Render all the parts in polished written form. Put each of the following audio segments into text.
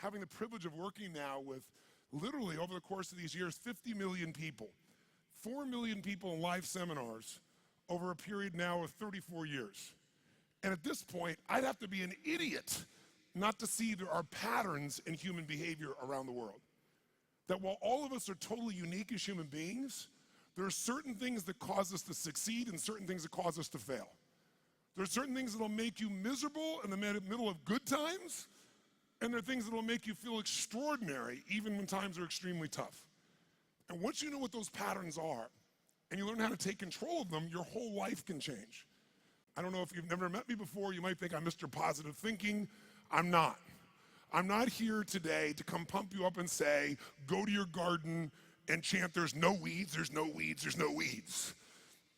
having the privilege of working now with literally over the course of these years, 50 million people, 4 million people in live seminars over a period now of 34 years. And at this point, I'd have to be an idiot not to see there are patterns in human behavior around the world. That while all of us are totally unique as human beings, there are certain things that cause us to succeed and certain things that cause us to fail. There are certain things that'll make you miserable in the middle of good times, and there are things that'll make you feel extraordinary even when times are extremely tough. And once you know what those patterns are, and you learn how to take control of them, your whole life can change. I don't know if you've never met me before, you might think I'm Mr. Positive Thinking. I'm not. I'm not here today to come pump you up and say, go to your garden and chant, there's no weeds, there's no weeds, there's no weeds.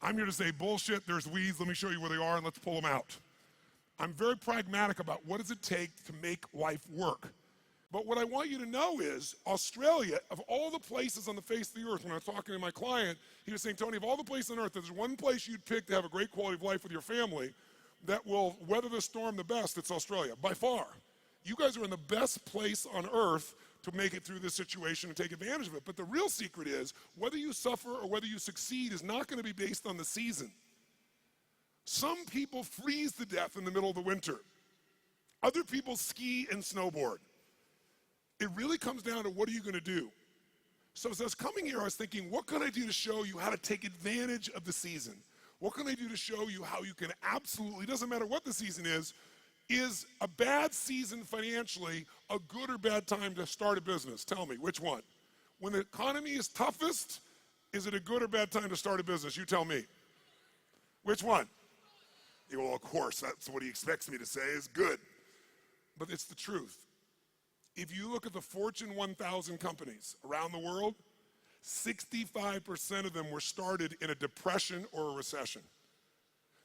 I'm here to say, bullshit, there's weeds, let me show you where they are and let's pull them out. I'm very pragmatic about what does it take to make life work. But what I want you to know is, Australia, of all the places on the face of the earth, when I was talking to my client, he was saying, Tony, of all the places on earth, there's one place you'd pick to have a great quality of life with your family that will weather the storm the best, it's Australia, by far. You guys are in the best place on earth to make it through this situation and take advantage of it. But the real secret is, whether you suffer or whether you succeed is not going to be based on the season. Some people freeze to death in the middle of the winter. Other people ski and snowboard. It really comes down to what are you going to do? So as I was coming here, I was thinking, what can I do to show you how to take advantage of the season? What can I do to show you how you can absolutely, doesn't matter what the season is a bad season financially a good or bad time to start a business? Tell me, which one? When the economy is toughest, is it a good or bad time to start a business? You tell me. Which one? Well, of course, that's what he expects me to say is good. But it's the truth. If you look at the Fortune 1000 companies around the world, 65% of them were started in a depression or a recession.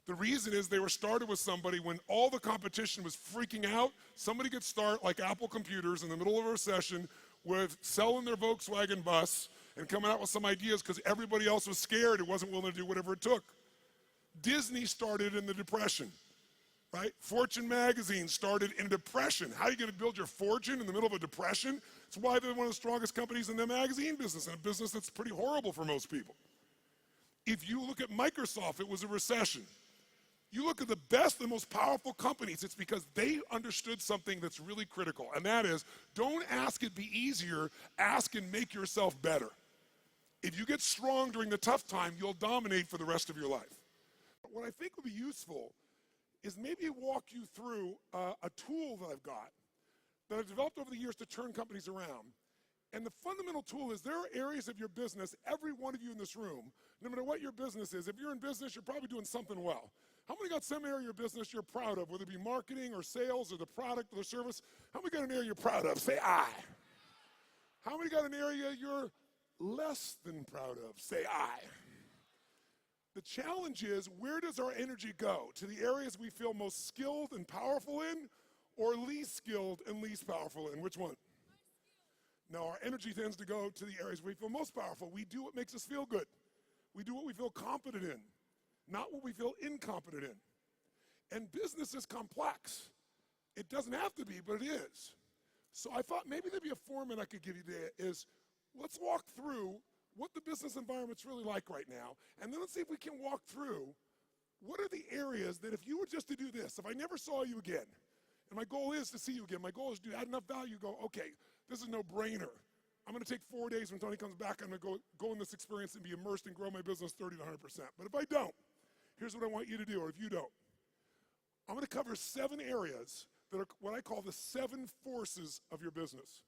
The reason is they were started with somebody when all the competition was freaking out. Somebody could start, like Apple Computers, in the middle of a recession with selling their Volkswagen bus and coming out with some ideas because everybody else was scared and wasn't willing to do whatever it took. Disney started in the Depression, right? Fortune magazine started in a depression. How are you going to build your fortune in the middle of a depression? It's why they're one of the strongest companies in the magazine business, and a business that's pretty horrible for most people. If you look at Microsoft, it was a recession. You look at the best and most powerful companies, it's because they understood something that's really critical, and that is, don't ask it be easier, ask and make yourself better. If you get strong during the tough time, you'll dominate for the rest of your life. What I think would be useful is maybe walk you through a tool that I've got that I've developed over the years to turn companies around. And the fundamental tool is there are areas of your business, every one of you in this room, no matter what your business is, if you're in business, you're probably doing something well. How many got some area of your business you're proud of, whether it be marketing or sales or the product or the service? How many got an area you're proud of? Say I. How many got an area you're less than proud of? Say I. The challenge is, where does our energy go? To the areas we feel most skilled and powerful in, or least skilled and least powerful in? Which one? No, our energy tends to go to the areas we feel most powerful. We do what makes us feel good. We do what we feel competent in, not what we feel incompetent in. And business is complex. It doesn't have to be, but it is. So I thought maybe there'd be a format I could give you today is, let's walk through what the business environment's really like right now, and then let's see if we can walk through what are the areas that if you were just to do this, if I never saw you again, and my goal is to see you again, my goal is to add enough value, go, okay, this is no brainer. I'm gonna take 4 days when Tony comes back, I'm gonna go in this experience and be immersed and grow my business 30 to 100%. But if I don't, here's what I want you to do, or if you don't. I'm gonna cover 7 areas that are what I call the 7 forces of your business.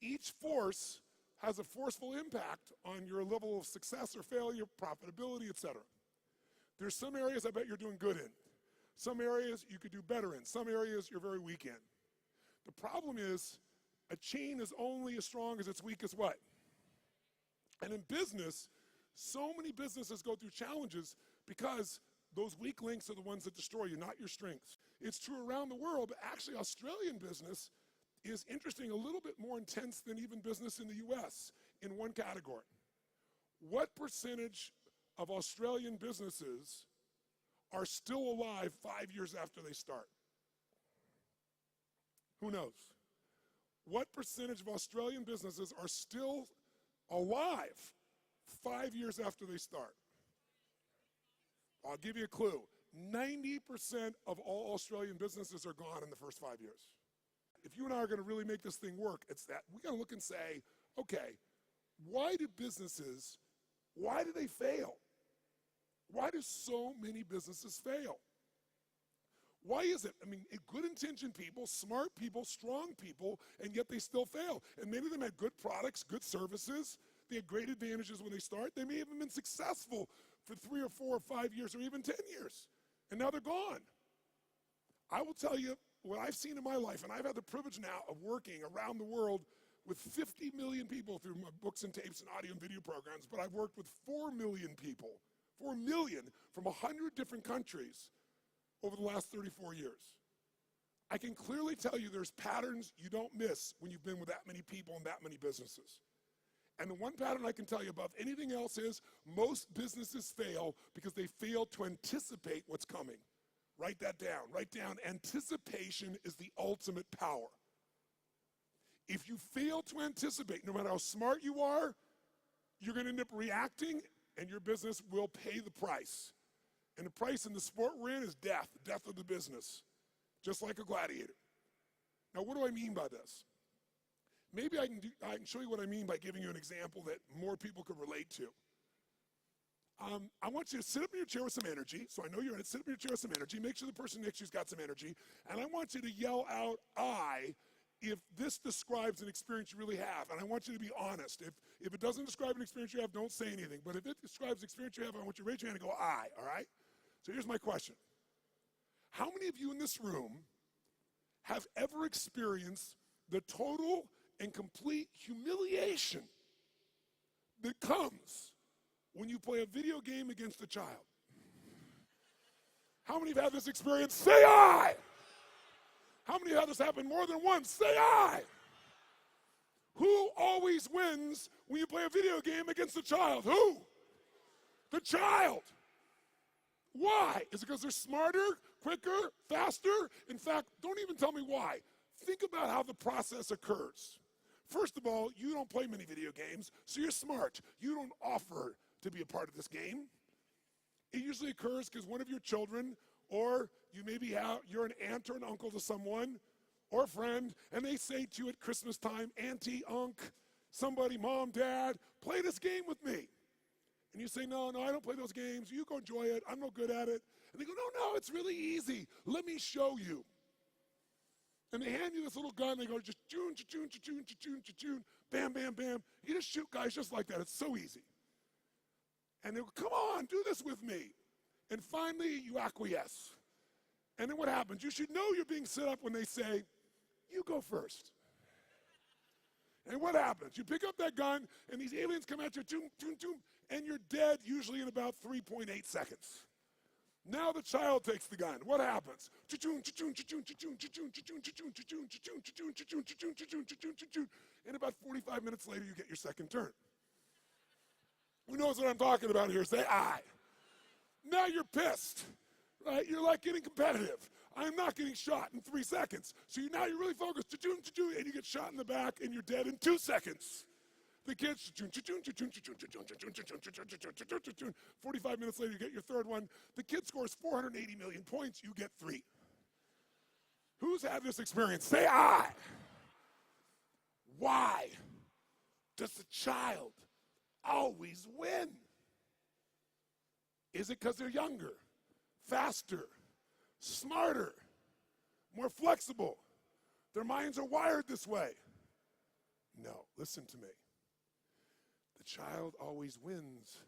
Each force has a forceful impact on your level of success or failure, profitability, etc. There's some areas I bet you're doing good in. Some areas you could do better in. Some areas you're very weak in. The problem is, a chain is only as strong as its weakest what? And in business, so many businesses go through challenges because those weak links are the ones that destroy you, not your strengths. It's true around the world, but actually Australian business is interesting, a little bit more intense than even business in the US in one category. What percentage of Australian businesses are still alive 5 years after they start? Who knows? What percentage of Australian businesses are still alive 5 years after they start? I'll give you a clue. 90% of all Australian businesses are gone in the first 5 years. If you and I are going to really make this thing work, it's that we got to look and say, okay, why do they fail? Why do so many businesses fail? Why is it? I mean, good-intentioned people, smart people, strong people, and yet they still fail. And many of them had good products, good services. They had great advantages when they start. They may have been successful for 3 or 4 or 5 years or even 10 years. And now they're gone. I will tell you what I've seen in my life, and I've had the privilege now of working around the world with 50 million people through my books and tapes and audio and video programs, but I've worked with 4 million people, 4 million from 100 different countries over the last 34 years. I can clearly tell you there's patterns you don't miss when you've been with that many people and that many businesses. And the one pattern I can tell you above anything else is most businesses fail because they fail to anticipate what's coming. Write that down. Write down, anticipation is the ultimate power. If you fail to anticipate, no matter how smart you are, you're going to end up reacting and your business will pay the price. And the price in the sport we're in is death, the death of the business, just like a gladiator. Now, what do I mean by this? Maybe I can show you what I mean by giving you an example that more people could relate to. I want you to sit up in your chair with some energy. So I know you're in it. Sit up in your chair with some energy. Make sure the person next to you's got some energy. And I want you to yell out, I, if this describes an experience you really have. And I want you to be honest. If it doesn't describe an experience you have, don't say anything. But if it describes an experience you have, I want you to raise your hand and go, I, all right? So here's my question. How many of you in this room have ever experienced the total and complete humiliation that comes when you play a video game against a child? How many have had this experience? Say I. How many have had this happen more than once? Say I. Who always wins when you play a video game against a child? Who? The child. Why? Is it because they're smarter, quicker, faster? In fact, don't even tell me why. Think about how the process occurs. First of all, you don't play many video games, so you're smart. You don't offer to be a part of this game. It usually occurs because one of your children, or you maybe you're an aunt or an uncle to someone, or a friend, and they say to you at Christmas time, Auntie, Unc, somebody, Mom, Dad, play this game with me. And you say, no, I don't play those games. You go enjoy it. I'm no good at it. And they go, no, it's really easy. Let me show you. And they hand you this little gun. They go, just choon, choon, choon, choon, choon, bam, bam, bam. You just shoot guys just like that. It's so easy. And they go, come on, do this with me. And finally, you acquiesce. And then what happens? You should know you're being set up when they say, you go first. And what happens? You pick up that gun, and these aliens come at you, choom, choom, choom, and you're dead usually in about 3.8 seconds. Now the child takes the gun. What happens? And about 45 minutes later, you get your second turn. Who knows what I'm talking about here? Say I. Now you're pissed, right? You're like getting competitive. I'm not getting shot in 3 seconds. So now you're really focused, and you get shot in the back, and you're dead in 2 seconds. The kids, 45 minutes later, you get your third one. The kid scores 480 million points, you get 3. Who's had this experience? Say I. Why does the child always win? Is it because they're younger, faster, smarter, more flexible? Their minds are wired this way. No, listen to me. The child always wins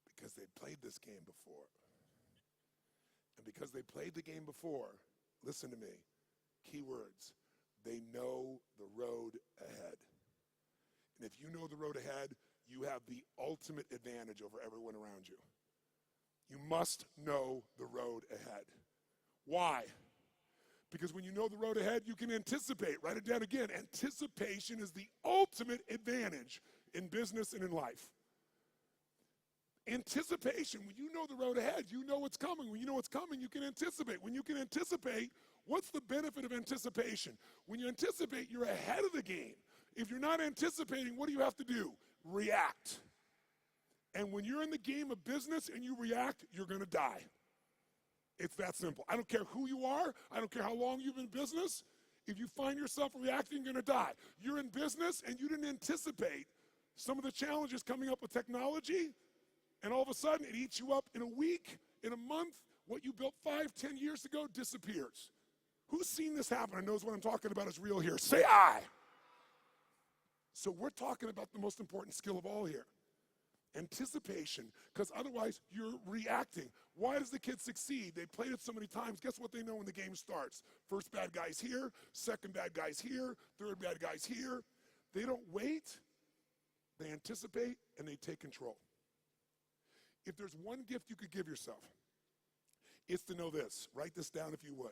because they played this game before. And because they played the game before, listen to me, key words, they know the road ahead. And if you know the road ahead, you have the ultimate advantage over everyone around you. You must know the road ahead. Why? Because when you know the road ahead, you can anticipate. Write it down again. Anticipation is the ultimate advantage in business and in life. Anticipation, when you know the road ahead, you know what's coming. When you know what's coming, you can anticipate. When you can anticipate, What's the benefit of anticipation? When you anticipate, you're ahead of the game. If you're not anticipating, what do you have to do? React. And when you're in the game of business and you react, you're gonna die. It's that simple. I don't care who you are. I don't care how long you've been in business. If you find yourself reacting, you're gonna die. You're in business and you didn't anticipate some of the challenges coming up with technology, and all of a sudden it eats you up in a week, in a month. What you built 5, 10 years ago disappears. Who's seen this happen and knows what I'm talking about is real here? Say aye. So we're talking about the most important skill of all here. Anticipation, because otherwise you're reacting. Why does the kid succeed? They played it so many times. Guess what they know when the game starts? First bad guy's here, second bad guy's here, third bad guy's here. They don't wait, they anticipate, and they take control. If there's one gift you could give yourself, it's to know this. Write this down if you would.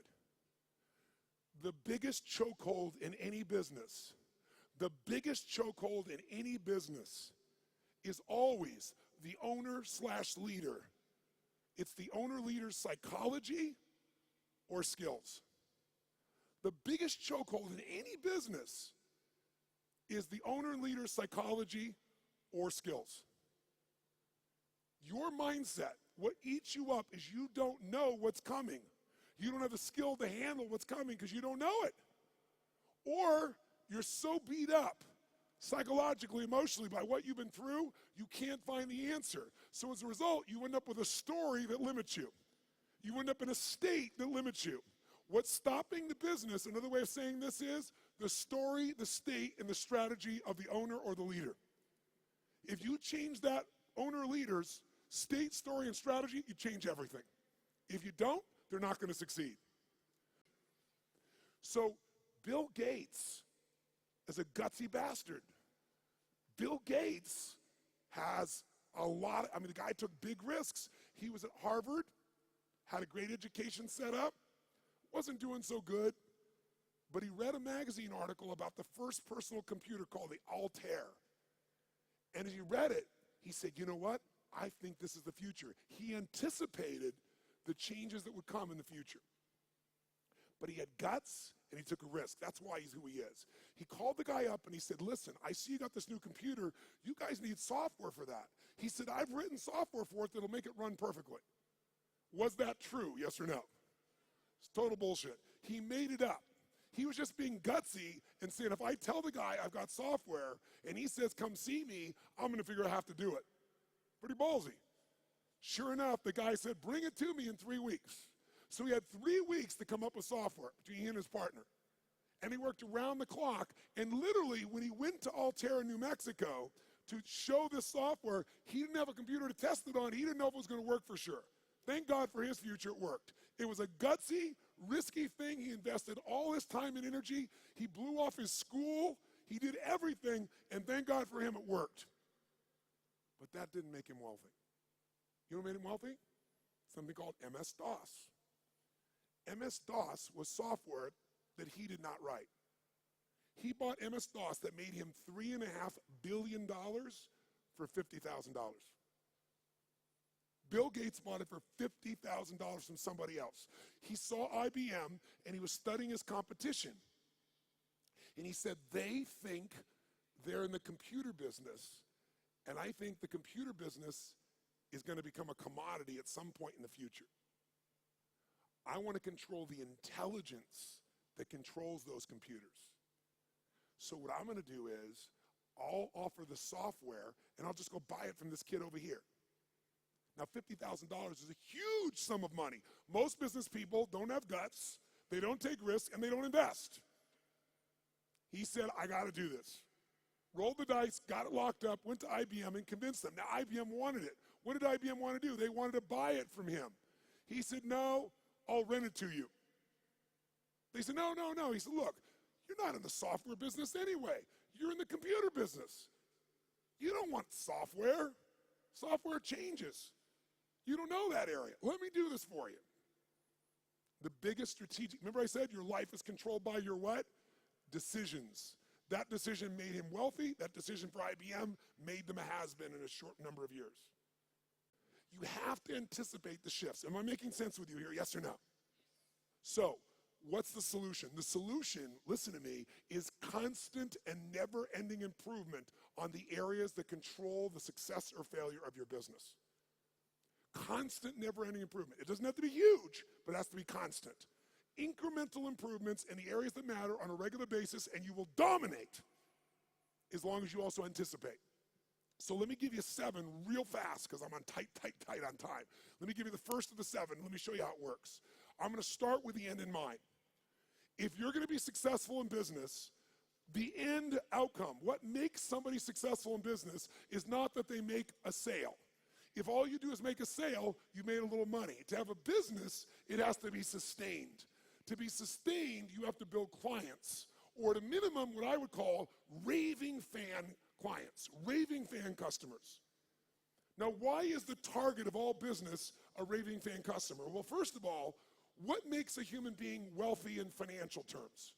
The biggest chokehold in any business, is always the owner/leader. It's the owner-leader's psychology or skills. The biggest chokehold in any business is the owner-leader's psychology or skills. Your mindset, what eats you up is you don't know what's coming. You don't have the skill to handle what's coming because you don't know it. Or you're so beat up psychologically, emotionally, by what you've been through, you can't find the answer. So as a result, you end up with a story that limits you. You end up in a state that limits you. What's stopping the business, another way of saying this is, the story, the state, and the strategy of the owner or the leader. If you change that owner or leader's state, story, and strategy, you change everything. If you don't, they're not going to succeed. So Bill Gates is a gutsy bastard. Bill Gates has a lot of, the guy took big risks. He was at Harvard, had a great education set up, wasn't doing so good, but he read a magazine article about the first personal computer called the Altair. And as he read it, he said, you know what? I think this is the future. He anticipated the changes that would come in the future. But he had guts and he took a risk. That's why he's who he is. He called the guy up and he said, listen, I see you got this new computer. You guys need software for that. He said, I've written software for it that'll make it run perfectly. Was that true? Yes or no? It's total bullshit. He made it up. He was just being gutsy and saying, if I tell the guy I've got software and he says, come see me, I'm going to figure out how to do it. Pretty ballsy. Sure enough, the guy said, bring it to me in 3 weeks. So he had 3 weeks to come up with software between he and his partner. And he worked around the clock. And literally, when he went to Altair, New Mexico, to show this software, he didn't have a computer to test it on. He didn't know if it was going to work for sure. Thank God for his future, it worked. It was a gutsy, risky thing. He invested all his time and energy. He blew off his school. He did everything. And thank God for him, it worked. But that didn't make him wealthy. You know what made him wealthy? Something called MS-DOS. MS-DOS was software that he did not write. He bought MS-DOS that made him $3.5 billion for $50,000. Bill Gates bought it for $50,000 from somebody else. He saw IBM and he was studying his competition. And he said, they think they're in the computer business, and I think the computer business is going to become a commodity at some point in the future. I want to control the intelligence that controls those computers. So what I'm going to do is I'll offer the software and I'll just go buy it from this kid over here. Now $50,000 is a huge sum of money. Most business people don't have guts, they don't take risks, and they don't invest. He said, I got to do this. Rolled the dice, got it locked up, went to IBM and convinced them. Now IBM wanted it. What did IBM want to do? They wanted to buy it from him. He said, no, I'll rent it to you. They said, no, no, no. He said, look, you're not in the software business anyway. You're in the computer business. You don't want software. Software changes. You don't know that area. Let me do this for you. The biggest strategic, remember I said your life is controlled by your what? Decisions. That decision made him wealthy. That decision for IBM made them a has-been in a short number of years. You have to anticipate the shifts. Am I making sense with you here, yes or no? So, what's the solution? The solution, listen to me, is constant and never-ending improvement on the areas that control the success or failure of your business. Constant, never-ending improvement. It doesn't have to be huge, but it has to be constant. Incremental improvements in the areas that matter on a regular basis, and you will dominate as long as you also anticipate. So let me give you 7 real fast, because I'm on tight on time. Let me give you the first of the 7. Let me show you how it works. I'm going to start with the end in mind. If you're going to be successful in business, the end outcome, what makes somebody successful in business, is not that they make a sale. If all you do is make a sale, you made a little money. To have a business, it has to be sustained. To be sustained, you have to build clients, or at a minimum, what I would call raving fan clients, raving fan customers. Now, why is the target of all business a raving fan customer? Well, first of all, what makes a human being wealthy in financial terms?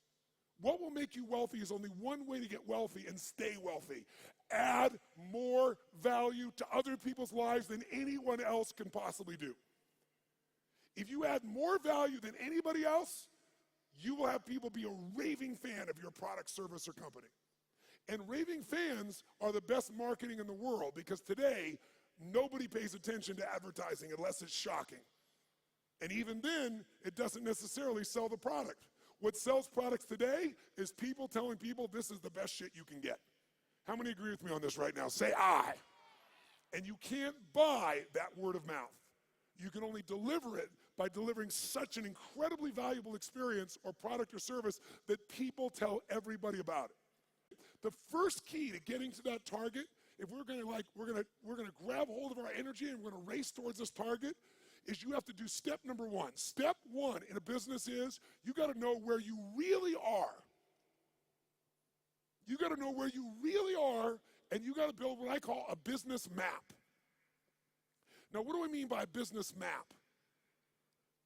What will make you wealthy is only one way to get wealthy and stay wealthy. Add more value to other people's lives than anyone else can possibly do. If you add more value than anybody else, you will have people be a raving fan of your product, service, or company. And raving fans are the best marketing in the world, because today, nobody pays attention to advertising unless it's shocking. And even then, it doesn't necessarily sell the product. What sells products today is people telling people this is the best shit you can get. How many agree with me on this right now? Say aye. And you can't buy that word of mouth. You can only deliver it by delivering such an incredibly valuable experience or product or service that people tell everybody about it. The first key to getting to that target, if we're gonna grab hold of our energy and we're gonna race towards this target, is you have to do step number 1. Step 1 in a business is you got to know where you really are. You got to know where you really are, and you got to build what I call a business map. Now, what do I mean by a business map?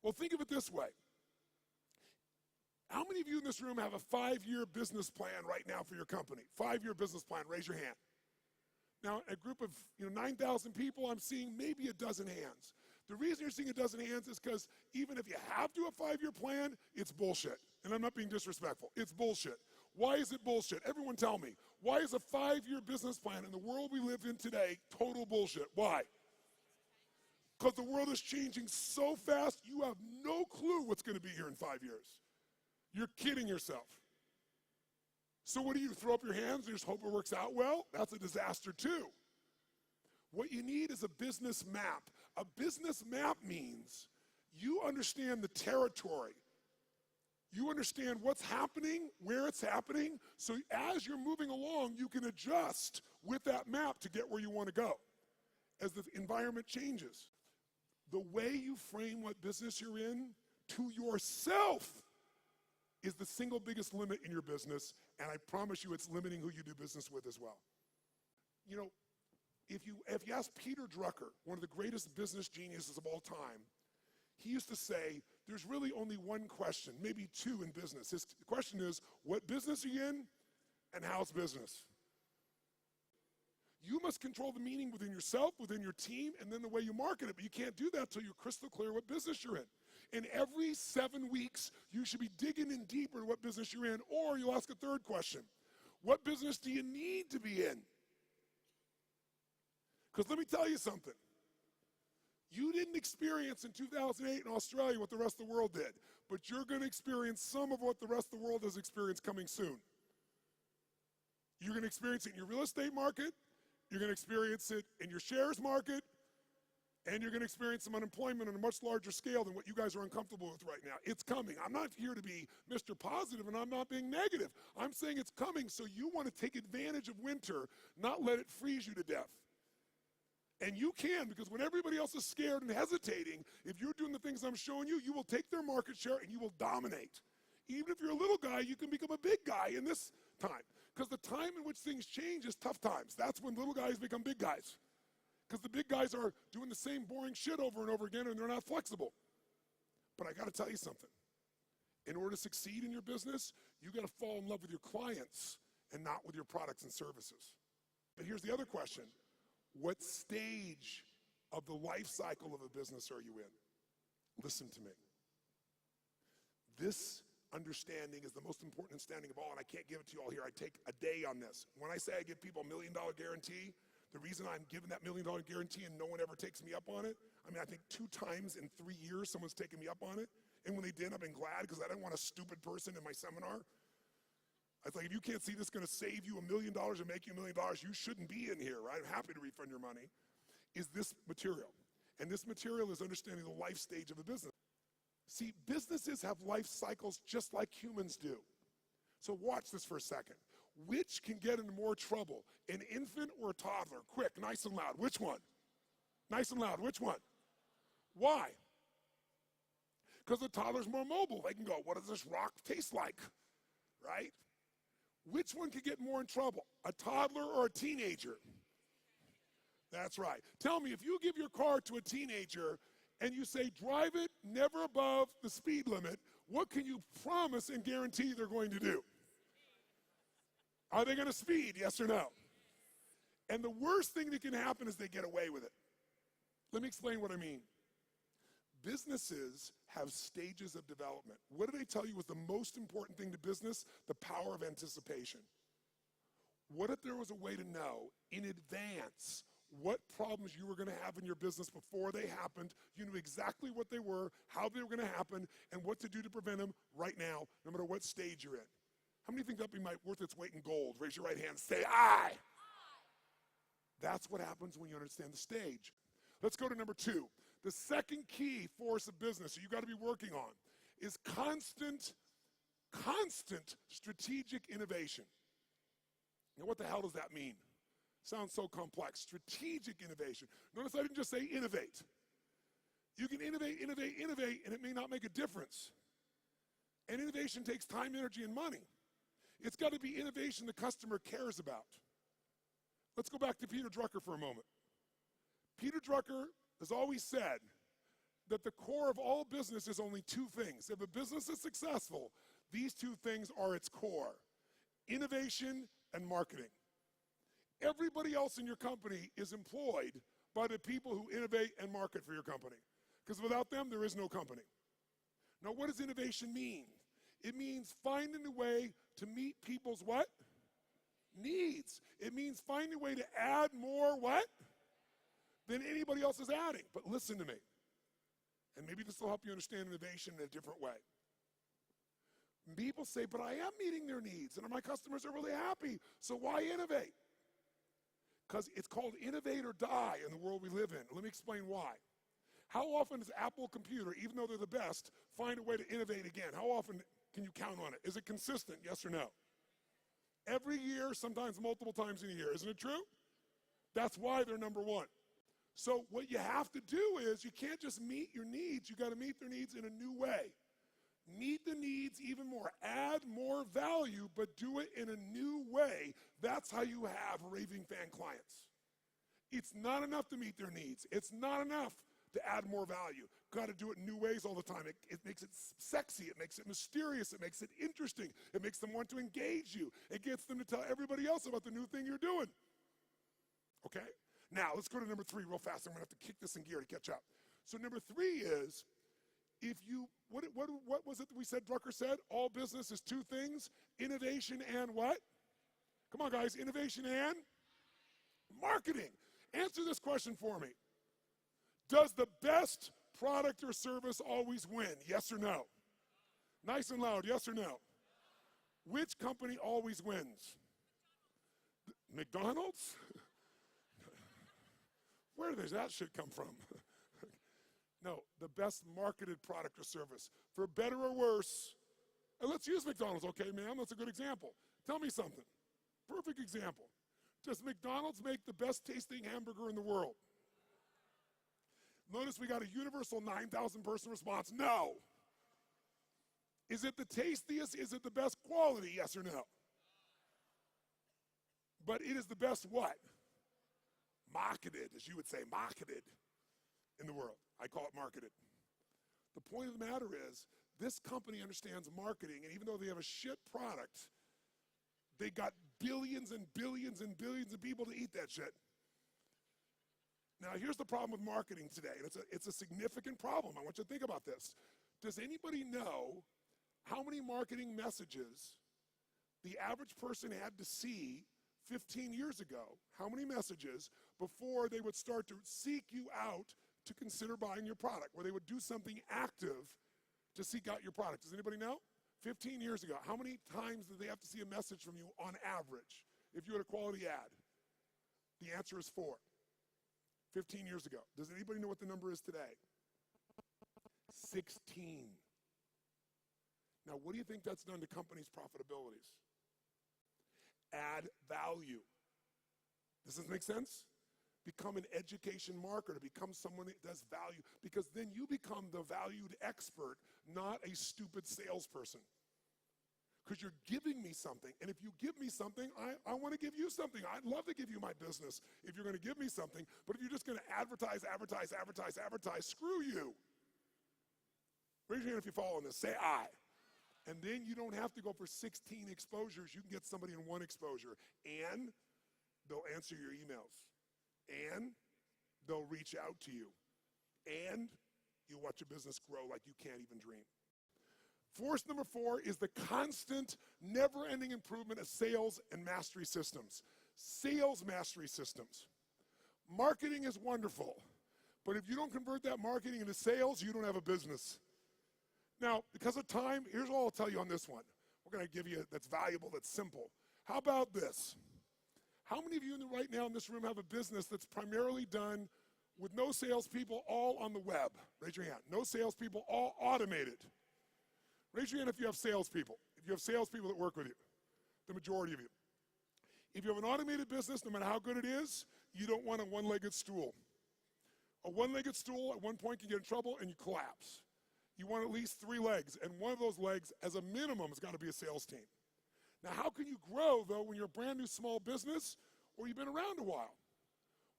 Well, think of it this way. How many of you in this room have a 5-year business plan right now for your company? 5-year business plan, raise your hand. Now, a group of 9,000 people, I'm seeing maybe a dozen hands. The reason you're seeing a dozen hands is because even if you have to have a 5-year plan, it's bullshit. And I'm not being disrespectful. It's bullshit. Why is it bullshit? Everyone tell me. Why is a 5-year business plan in the world we live in today total bullshit? Why? Because the world is changing so fast, you have no clue what's going to be here in 5 years. You're kidding yourself. So what do? Throw up your hands and just hope it works out well? That's a disaster too. What you need is a business map. A business map means you understand the territory. You understand what's happening, where it's happening, so as you're moving along, you can adjust with that map to get where you want to go as the environment changes. The way you frame what business you're in to yourself is the single biggest limit in your business, and I promise you it's limiting who you do business with as well. You know, if you ask Peter Drucker, one of the greatest business geniuses of all time, he used to say, there's really only one question, maybe 2 in business. His question is, what business are you in, and how's business? You must control the meaning within yourself, within your team, and then the way you market it, but you can't do that until you're crystal clear what business you're in. And every 7 weeks, you should be digging in deeper to what business you're in, or you'll ask a third question. What business do you need to be in? Because let me tell you something. You didn't experience in 2008 in Australia what the rest of the world did, but you're going to experience some of what the rest of the world has experienced coming soon. You're going to experience it in your real estate market, you're going to experience it in your shares market, and you're going to experience some unemployment on a much larger scale than what you guys are uncomfortable with right now. It's coming. I'm not here to be Mr. Positive, and I'm not being negative. I'm saying it's coming, so you want to take advantage of winter, not let it freeze you to death. And you can, because when everybody else is scared and hesitating, if you're doing the things I'm showing you, you will take their market share and you will dominate. Even if you're a little guy, you can become a big guy in this time. Because the time in which things change is tough times. That's when little guys become big guys. Because the big guys are doing the same boring shit over and over again and they're not flexible. But I got to tell you something. In order to succeed in your business, you got to fall in love with your clients and not with your products and services. But here's the other question. What stage of the life cycle of a business are you in? Listen to me. This understanding is the most important understanding of all, and I can't give it to you all here. I take a day on this. When I say I give people $1 million guarantee, the reason I'm giving that $1 million guarantee and no one ever takes me up on it, I mean, I think 2 times in 3 years someone's taken me up on it, and when they did, I've been glad because I didn't want a stupid person in my seminar. I was like, if you can't see this is gonna save you $1 million and make you $1 million, you shouldn't be in here, right? I'm happy to refund your money, is this material. And this material is understanding the life stage of a business. See, businesses have life cycles just like humans do. So watch this for a second. Which can get into more trouble, an infant or a toddler? Quick, nice and loud, which one? Nice and loud, which one? Why? Because the toddler's more mobile. They can go, what does this rock taste like, right? Which one could get more in trouble, a toddler or a teenager? That's right. Tell me, if you give your car to a teenager and you say, drive it never above the speed limit, what can you promise and guarantee they're going to do? Are they going to speed, yes or no? And the worst thing that can happen is they get away with it. Let me explain what I mean. Businesses have stages of development. What did I tell you was the most important thing to business? The power of anticipation. What if there was a way to know in advance what problems you were going to have in your business before they happened? You knew exactly what they were, how they were going to happen, and what to do to prevent them right now, no matter what stage you're in. How many think that'd be worth its weight in gold? Raise your right hand, say aye. That's what happens when you understand the stage. Let's go to number 2. The second key force of business that you got to be working on is constant strategic innovation. Now, what the hell does that mean? Sounds so complex. Strategic innovation. Notice I didn't just say innovate. You can innovate, and it may not make a difference. And innovation takes time, energy, and money. It's got to be innovation the customer cares about. Let's go back to Peter Drucker for a moment. Peter Drucker has always said that the core of all business is only 2 things. If a business is successful, these 2 things are its core: innovation and marketing. Everybody else in your company is employed by the people who innovate and market for your company. Because without them, there is no company. Now, what does innovation mean? It means finding a way to meet people's what? Needs. It means finding a way to add more what? Than anybody else is adding. But listen to me, and maybe this will help you understand innovation in a different way. People say, but I am meeting their needs, and my customers are really happy, so why innovate? Because it's called innovate or die in the world we live in. Let me explain why. How often does Apple Computer, even though they're the best, find a way to innovate again? How often can you count on it? Is it consistent, yes or no? Every year, sometimes multiple times in a year. Isn't it true? That's why they're number 1. So what you have to do is you can't just meet your needs. You got to meet their needs in a new way. Meet the needs even more. Add more value, but do it in a new way. That's how you have raving fan clients. It's not enough to meet their needs. It's not enough to add more value. Got to do it in new ways all the time. It makes it sexy. It makes it mysterious. It makes it interesting. It makes them want to engage you. It gets them to tell everybody else about the new thing you're doing. Okay? Now, let's go to number 3 real fast. I'm going to have to kick this in gear to catch up. So number 3 is, if you, what was it that we said Drucker said? All business is 2 things, innovation and what? Come on, guys, innovation and marketing. Answer this question for me. Does the best product or service always win? Yes or no? Nice and loud, yes or no? Which company always wins? McDonald's? Where does that shit come from? No, the best marketed product or service. For better or worse, and let's use McDonald's, okay, ma'am? That's a good example. Tell me something. Perfect example. Does McDonald's make the best tasting hamburger in the world? Notice we got a universal 9,000 person response. No. Is it the tastiest? Is it the best quality? Yes or no? But it is the best what? Marketed, as you would say, marketed in the world. I call it marketed. The point of the matter is, this company understands marketing, and even though they have a shit product, they got billions and billions and billions of people to eat that shit. Now, here's the problem with marketing today, and it's a significant problem. I want you to think about this. Does anybody know how many marketing messages the average person had to see 15 years ago, how many messages before they would start to seek you out to consider buying your product, where they would do something active to seek out your product. Does anybody know? 15 years ago, how many times did they have to see a message from you on average if you had a quality ad? The answer is 4. 15 years ago. Does anybody know what the number is today? 16. Now, what do you think that's done to companies' profitabilities? Add value. Does this make sense? Become an education marketer, become someone that does value, because then you become the valued expert, not a stupid salesperson. Because you're giving me something, and if you give me something, I want to give you something. I'd love to give you my business if you're going to give me something, but if you're just going to advertise, screw you. Raise your hand if you follow this. Say aye. And then you don't have to go for 16 exposures. You can get somebody in 1 exposure, and they'll answer your emails, and they'll reach out to you, and you watch your business grow like you can't even dream. Force number 4 is the constant, never-ending improvement of sales and mastery systems. Sales mastery systems. Marketing is wonderful, but if you don't convert that marketing into sales, you don't have a business. Now, because of time, here's all I'll tell you on this one. We're going to give you that's valuable, that's simple. How about this? How many of you right now in this room have a business that's primarily done with no salespeople, all on the web? Raise your hand. No salespeople, all automated. Raise your hand if you have salespeople. If you have salespeople that work with you, the majority of you. If you have an automated business, no matter how good it is, you don't want a one-legged stool. A one-legged stool at one point can get in trouble and you collapse. You want at least 3 legs, and one of those legs, as a minimum, has got to be a sales team. Now, how can you grow, though, when you're a brand new small business or you've been around a while?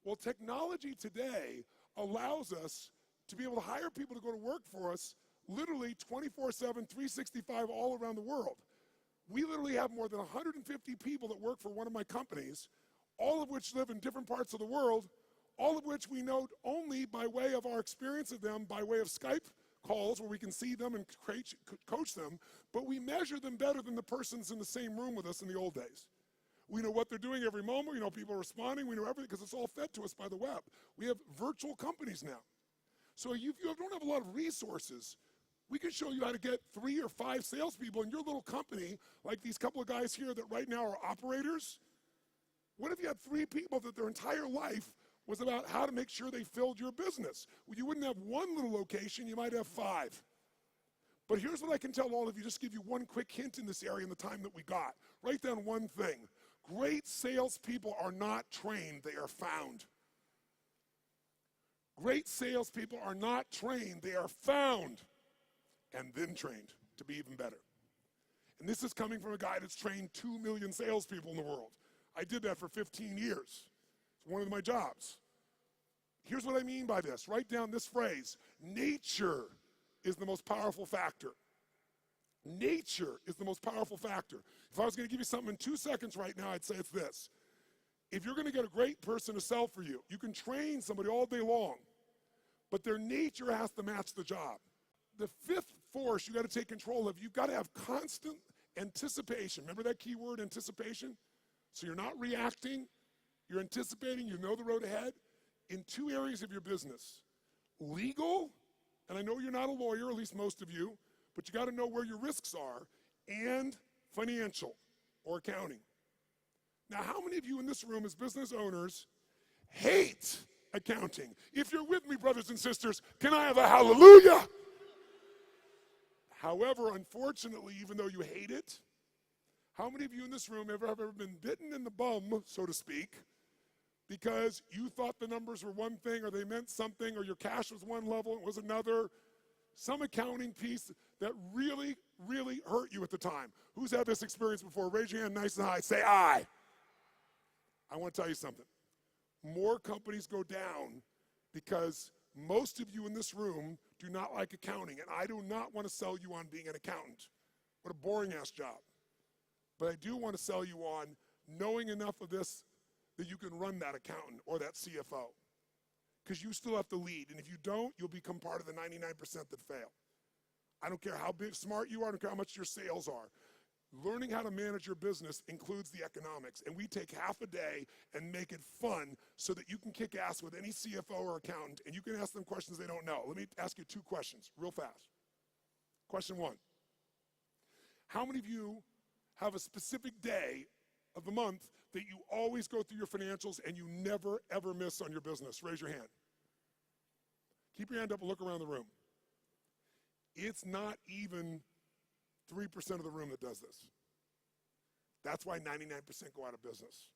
Well, technology today allows us to be able to hire people to go to work for us literally 24/7, 365 all around the world. We literally have more than 150 people that work for one of my companies, all of which live in different parts of the world, all of which we know only by way of our experience of them, by way of Skype calls where we can see them and coach them, but we measure them better than the persons in the same room with us in the old days. We know what they're doing every moment. We know people are responding. We know everything because it's all fed to us by the web. We have virtual companies now. So if you don't have a lot of resources, we can show you how to get 3 or 5 salespeople in your little company, like these couple of guys here that right now are operators. What if you had 3 people that their entire life was about how to make sure they filled your business? Well, you wouldn't have 1 little location, you might have 5. But here's what I can tell all of you, just give you one quick hint in this area in the time that we got. Write down one thing. Great salespeople are not trained, they are found. Great salespeople are not trained, they are found and then trained to be even better. And this is coming from a guy that's trained 2 million salespeople in the world. I did that for 15 years. It's one of my jobs. Here's what I mean by this. Write down this phrase. Nature is the most powerful factor. Nature is the most powerful factor. If I was going to give you something in 2 seconds right now, I'd say it's this. If you're going to get a great person to sell for you, you can train somebody all day long, but their nature has to match the job. The 5th force you got to take control of, you've got to have constant anticipation. Remember that key word, anticipation? So you're not reacting, you're anticipating, you know the road ahead in 2 areas of your business. Legal, and I know you're not a lawyer, at least most of you, but you got to know where your risks are, and financial or accounting. Now, how many of you in this room as business owners hate accounting? If you're with me, brothers and sisters, can I have a hallelujah? However, unfortunately, even though you hate it, how many of you in this room have ever been bitten in the bum, so to speak, because you thought the numbers were one thing or they meant something or your cash was one level and it was another? Some accounting piece that really, really hurt you at the time. Who's had this experience before? Raise your hand nice and high. Say aye. I want to tell you something. More companies go down because most of you in this room do not like accounting, and I do not want to sell you on being an accountant. What a boring-ass job. But I do want to sell you on knowing enough of this that you can run that accountant or that CFO. Because you still have to lead, and if you don't, you'll become part of the 99% that fail. I don't care how smart you are, I don't care how much your sales are. Learning how to manage your business includes the economics, and we take half a day and make it fun so that you can kick ass with any CFO or accountant, and you can ask them questions they don't know. Let me ask you 2 questions real fast. Question 1, how many of you have a specific day of the month that you always go through your financials and you never, ever miss on your business? Raise your hand. Keep your hand up and look around the room. It's not even 3% of the room that does this. That's why 99% go out of business.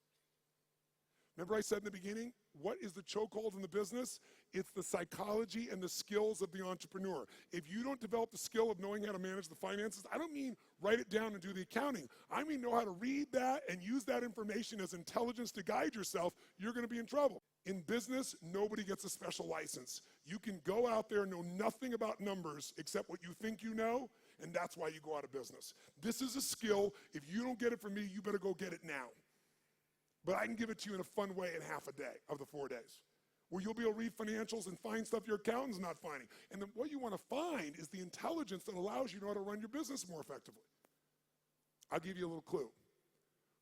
Remember I said in the beginning, what is the chokehold in the business? It's the psychology and the skills of the entrepreneur. If you don't develop the skill of knowing how to manage the finances, I don't mean write it down and do the accounting. I mean know how to read that and use that information as intelligence to guide yourself, you're gonna be in trouble. In business, nobody gets a special license. You can go out there and know nothing about numbers except what you think you know, and that's why you go out of business. This is a skill. If you don't get it from me, you better go get it now. But I can give it to you in a fun way in half a day of the 4 days, where you'll be able to read financials and find stuff your accountant's not finding. And then what you want to find is the intelligence that allows you to know how to run your business more effectively. I'll give you a little clue.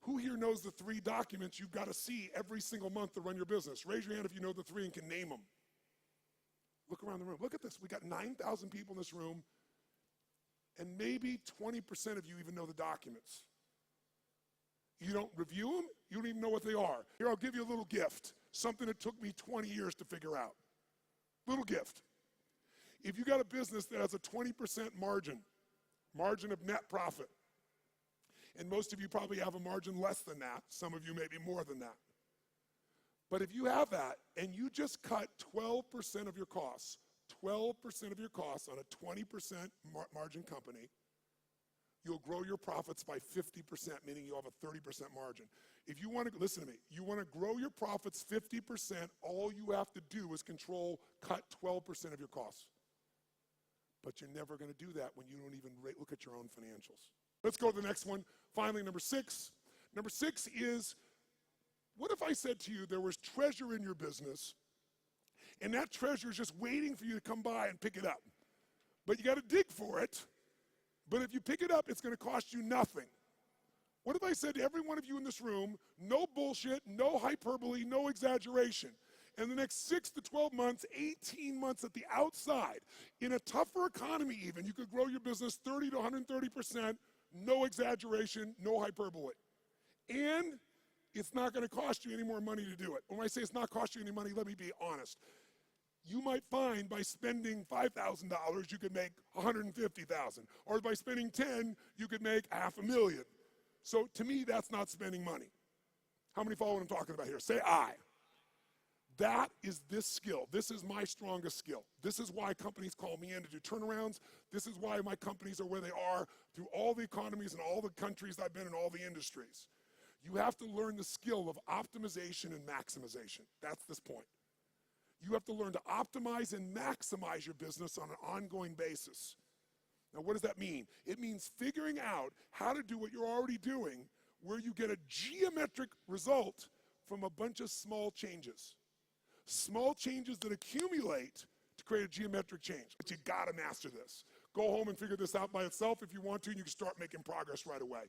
Who here knows the 3 documents you've got to see every single month to run your business? Raise your hand if you know the 3 and can name them. Look around the room. Look at this. We got 9,000 people in this room, and maybe 20% of you even know the documents. You don't review them, you don't even know what they are. Here, I'll give you a little gift, something that took me 20 years to figure out. Little gift. If you got a business that has a 20% margin of net profit, and most of you probably have a margin less than that, some of you maybe more than that. But if you have that, and you just cut 12% of your costs, 12% of your costs on a 20% margin company, you'll grow your profits by 50%, meaning you'll have a 30% margin. If you want to, listen to me, you want to grow your profits 50%, all you have to do is cut 12% of your costs. But you're never going to do that when you don't even look at your own financials. Let's go to the next one. Finally, number 6. Number 6 is, what if I said to you there was treasure in your business, and that treasure is just waiting for you to come by and pick it up? But you got to dig for it. But if you pick it up, it's going to cost you nothing. What if I said to every one of you in this room, no bullshit, no hyperbole, no exaggeration. In the next 6 to 12 months, 18 months at the outside, in a tougher economy even, you could grow your business 30 to 130%, no exaggeration, no hyperbole. And it's not going to cost you any more money to do it. When I say it's not cost you any money, let me be honest. You might find by spending $5,000, you could make $150,000. Or by spending 10, you could make $500,000. So to me, that's not spending money. How many follow what I'm talking about here? Say aye. That is this skill. This is my strongest skill. This is why companies call me in to do turnarounds. This is why my companies are where they are through all the economies and all the countries I've been in, all the industries. You have to learn the skill of optimization and maximization. That's this point. You have to learn to optimize and maximize your business on an ongoing basis. Now, what does that mean? It means figuring out how to do what you're already doing, where you get a geometric result from a bunch of small changes. Small changes that accumulate to create a geometric change. But you gotta master this. Go home and figure this out by itself if you want to, and you can start making progress right away.